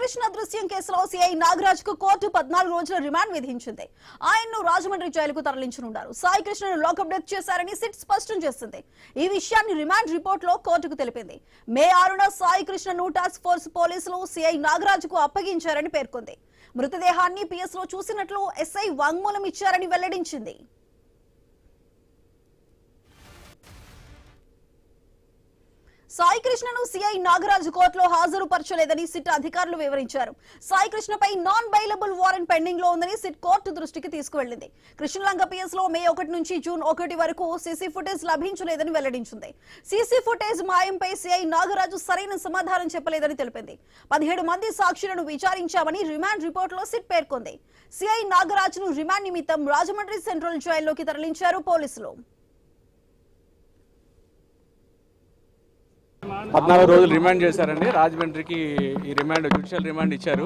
కృష్ణ దృశ్యం కేసులో సిఐ నాగరాజ్ కు కోర్టు 14 రోజుల రిమాండ్ విధించింది. ఆయన్ను రాజమండ్రి జైలుకు తరలించనున్నారు. సాయి కృష్ణను లాకప్ డెత్ చేశారని సిట్ స్పష్టం చేసింది. ఈ విషయాన్ని రిమాండ్ రిపోర్ట్ లో కోర్టుకు తెలిపింది. మే 6న సాయి కృష్ణను టాస్క్ ఫోర్స్ పోలీసులు సిఐ నాగరాజ్ కు అప్పగించారని పేర్కొంది. మృతదేహాన్ని పిఎస్ లో చూసినట్లు ఎస్ఐ వాంగ్మూలం ఇచ్చారని వెల్లడించింది. సాయి కృష్ణను సిఐ నాగరాజు కోర్టులో హాజరుపరచలేదని సిట్ అధికారులు వివరించారు. సాయి కృష్ణపై నాన్ బైలబుల్ వారెంట్ పెండింగ్ లో ఉందని సిట్ కోర్టు దృష్టికి తీసుకువెళ్లింది. కృష్ణలంక పిఎస్ లో మే 1 నుంచి జూన్ 1 వరకు సీసీ ఫుటేజ్ లభించలేదని వెల్లడించింది. సీసీ ఫుటేజ్ మాయంపై సిఐ నాగరాజు సరైన సమాధానం చెప్పలేదని తెలిపింది. 17 మంది సాక్షులను విచారించామని రిమాండ్ రిపోర్ట్ లో సిట్ పేర్కొంది. సిఐ నాగరాజును రిమాండ్ నిమిత్తం రాజమండ్రి సెంట్రల్ జైల్లోకి తరలించారు పోలీసులు. 14 రోజులు రిమాండ్ చేశారండి. రాజమండ్రికి ఈ రిమాండ్ జ్యుడిషియల్ రిమాండ్ ఇచ్చారు.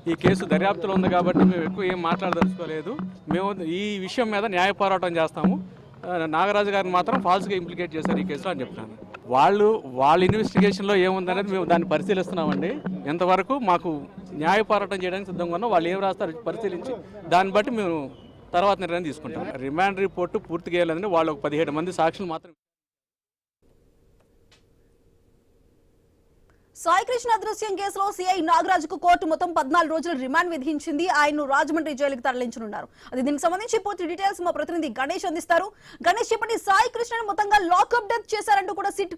ఈ కేసు దర్యాప్తులో ఉంది కాబట్టి మేము ఎక్కువ ఏం మాట్లాడదలుచుకోలేదు. మేము ఈ విషయం మీద న్యాయ పోరాటం చేస్తాము. నాగరాజు గారిని మాత్రం ఫాల్స్గా ఇంప్లికేట్ చేశారు ఈ కేసులో అని చెప్తాను. వాళ్ళ ఇన్వెస్టిగేషన్లో ఏముందనేది మేము దాన్ని పరిశీలిస్తున్నామండి. ఎంతవరకు మాకు న్యాయ పోరాటం చేయడానికి సిద్ధంగా ఉన్నాం. వాళ్ళు ఏం రాస్తారో పరిశీలించి దాన్ని బట్టి మేము తర్వాత నిర్ణయం తీసుకుంటాం. రిమాండ్ రిపోర్టు పూర్తిగా వేయలేదని వాళ్ళు ఒక 17 మంది సాక్షులు మాత్రం. సాయి కృష్ణ దృశ్యం కేసులో సిఐ నాగరాజుకు కోర్టు మొత్తం 14 రోజుల రిమాండ్ విధించింది. ఆయన్ను రాజమండ్రి జైలుకు తరలించనున్నారు. దీనికి సంబంధించి పూర్తి డీటెయిల్స్ మా ప్రతినిధి గణేష్ అందిస్తారు. గణేష్, చెప్పండి, సాయి కృష్ణను మొత్తంగా లాకప్ డెత్ చేశారంటూ కూడా సిట్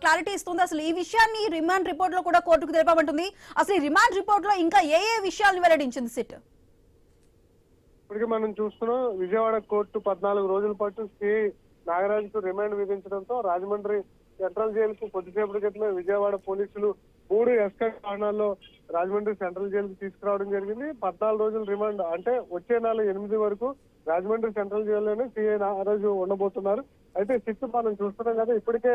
క్లారిటీ ఇస్తుంది. అసలు ఈ విషయాన్ని రిమాండ్ రిపోర్ట్ లో కూడా కోర్టుకు తెలిపమంటుంది. అసలు ఈ రిమాండ్ రిపోర్ట్ లో ఇంకా ఏ విషయాలను వెల్లడించింది సిట్? ఇప్పటికే మనం చూస్తున్నాం, విజయవాడ కోర్టు 14 రోజుల పాటు సిఐ నాగరాజుకు రిమాండ్ విధించడంతో రాజమండ్రి సెంట్రల్ జైలుకు కొద్దిసేపటి క్రితమే విజయవాడ పోలీసులు 3 ఎస్కా కారణాల్లో రాజమండ్రి సెంట్రల్ జైలుకు తీసుకురావడం జరిగింది. 14 రోజుల రిమాండ్ అంటే వచ్చే నెల 8 వరకు రాజమండ్రి సెంట్రల్ జైల్లోనే సిఐ నాగరాజు ఉండబోతున్నారు. అయితే సిట్ మనం చూస్తున్నాం కదా, ఇప్పటికే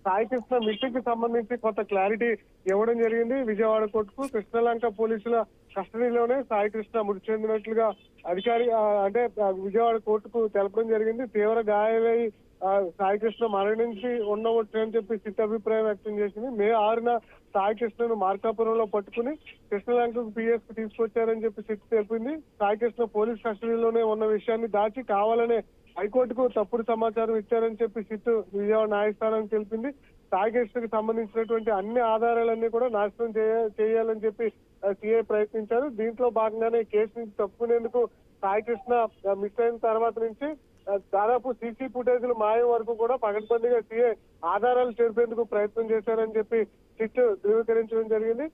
సాయి కృష్ణ మిస్సింగ్ కి సంబంధించి కొంత క్లారిటీ ఇవ్వడం జరిగింది. విజయవాడ కోర్టుకు కృష్ణలంక పోలీసుల కస్టడీలోనే సాయి కృష్ణ మృతి చెందినట్లుగా అధికారి అంటే విజయవాడ కోర్టుకు తెలపడం జరిగింది. తీవ్ర గాయాలై సాయి కృష్ణ మరణించి ఉండవచ్చు అని చెప్పి సిట్ అభిప్రాయం వ్యక్తం చేసింది. మే 6న సాయి కృష్ణను మార్కాపురంలో పట్టుకుని కృష్ణలంకకు పిఎస్ కు తీసుకొచ్చారని చెప్పి సిట్ తెలిపింది. సాయి కృష్ణ పోలీస్ కస్టడీలోనే ఉన్న విషయాన్ని దాచి కావాలనే హైకోర్టుకు తప్పుడు సమాచారం ఇచ్చారని చెప్పి సిట్ విజయవాడ న్యాయస్థానానికి తెలిపింది. సాయి కృష్ణకు సంబంధించినటువంటి అన్ని ఆధారాలన్నీ కూడా నాశనం చేయాలని చెప్పి సిఐ ప్రయత్నించారు. దీంట్లో భాగంగానే కేసు నుంచి తప్పుకునేందుకు సాయి కృష్ణ మిస్ అయిన తర్వాత నుంచి దాదాపు సీసీ ఫుటేజ్లు మాయం వరకు కూడా పగడ్బందీగా సిఐ ఆధారాలు చేర్పేందుకు ప్రయత్నం చేశారని చెప్పి సిట్ ధృవీకరించడం జరిగింది.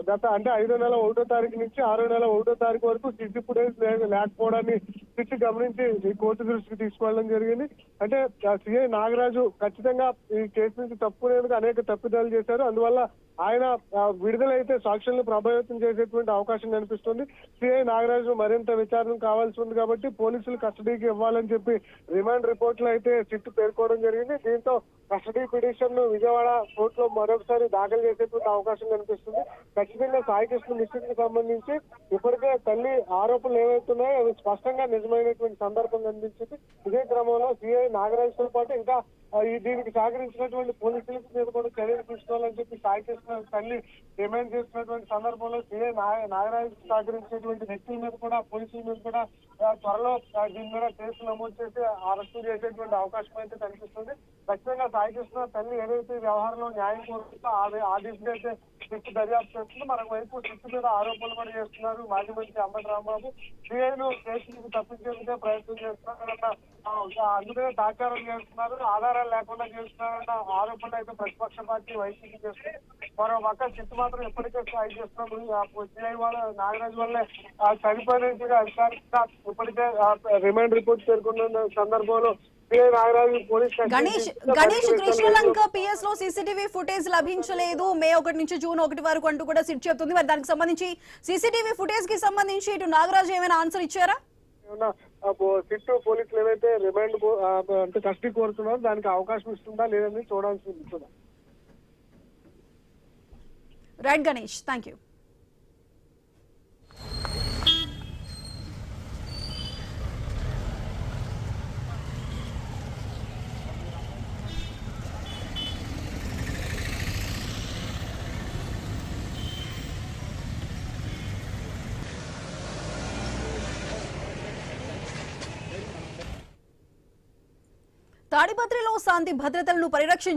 గత అంటే 5వ నెల 1వ తారీఖు నుంచి 6వ నెల 1వ తారీఖు వరకు సీసీ ఫుటేజ్ లేకపోవడాన్ని సిట్ గమనించి ఈ కోర్టు దృష్టికి తీసుకెళ్లడం జరిగింది. అంటే సిఐ నాగరాజు ఖచ్చితంగా ఈ కేసు నుంచి తప్పుకునేందుకు అనేక తప్పిదాలు చేశారు. అందువల్ల ఆయన విడుదలైతే సాక్షులను ప్రభావితం చేసేటువంటి అవకాశం కనిపిస్తుంది. సిఐ నాగరాజు మరింత విచారణ కావాల్సి ఉంది కాబట్టి పోలీసులు కస్టడీకి ఇవ్వాలని చెప్పి రిమాండ్ రిపోర్ట్ లో అయితే సిట్ పేర్కోవడం జరిగింది. దీంతో కస్టడీ పిటిషన్ ను విజయవాడ కోర్టులో మరొకసారి దాఖలు చేసేటువంటి అవకాశం కనిపిస్తుంది. ఖచ్చితంగా సాయి కృష్ణ మిస్సింగ్ కి సంబంధించి ఇప్పటికే తల్లి ఆరోపణలు ఏవైతున్నాయో అవి స్పష్టంగా నిజమైనటువంటి సందర్భం కనిపించింది. ఇదే క్రమంలో సిఐ నాగరాజుతో పాటు ఇంకా దీనికి సహకరించినటువంటి పోలీసుల మీద కూడా చర్యలు తీసుకోవాలని చెప్పి సాయి కృష్ణ తల్లి డిమాండ్ చేసినటువంటి సందర్భంలో సిఐ నాగరాజు సహకరించినటువంటి వ్యక్తుల మీద కూడా పోలీసుల మీద కూడా త్వరలో దీని మీద కేసు నమోదు చేసి అరెస్టు చేసేటువంటి అవకాశం అయితే కనిపిస్తుంది. ఖచ్చితంగా సాయి కృష్ణ తల్లి ఏదైతే వ్యవహారంలో న్యాయం కోరుతుందో ఆ దిశగా అయితే సిట్ దర్యాప్తు చేస్తుంది. మరొక వైపు సిట్ మీద ఆరోపణలు కూడా చేస్తున్నారు మాజీ మంత్రి అంబటి రాంబాబు. సిఐను కేసు నుంచి తప్పించేందుకే ప్రయత్నం చేస్తున్నారన్న అందుకే సహకారం చేస్తున్నారు, ఆధారాలు లేకుండా చేస్తున్నారన్న ఆరోపణలు అయితే ప్రతిపక్ష పార్టీ వైసీపీ చేస్తుంది. మరో పక్క సిట్ మాత్రం ఎప్పటికే సాయి చేస్తున్నారు. సిఐ వాళ్ళ నాగరాజు వల్లే చనిపోయినట్టుగా అధికారికంగా ఇప్పటికే రిమాండ్ రిపోర్ట్ పేర్కొన్న సందర్భంలో గణేష్ కృష్ణలంక పిఎస్ లో సీసీటీవీ ఫుటేజ్ లభించలేదు మే 1 నుంచి జూన్ 1 వరకు అంటూ కూడా సిట్ చెప్తుంది. మరి దానికి సంబంధించి సీసీటీవీ ఫుటేజ్ కి సంబంధించి ఇటు నాగరాజు ఏమైనా ఆన్సర్ ఇచ్చారా? సిట్ పోలీసులు ఏవైతే రిమాండ్ అంటే కస్టడీ కోరుతున్నారో దానికి అవకాశం ఇస్తుందా లేదని చూడాల్సి ఉంది. Right Ganesh, thank you. తాడిపత్రిలో శాంతి భద్రతలను పరిరక్షించారు.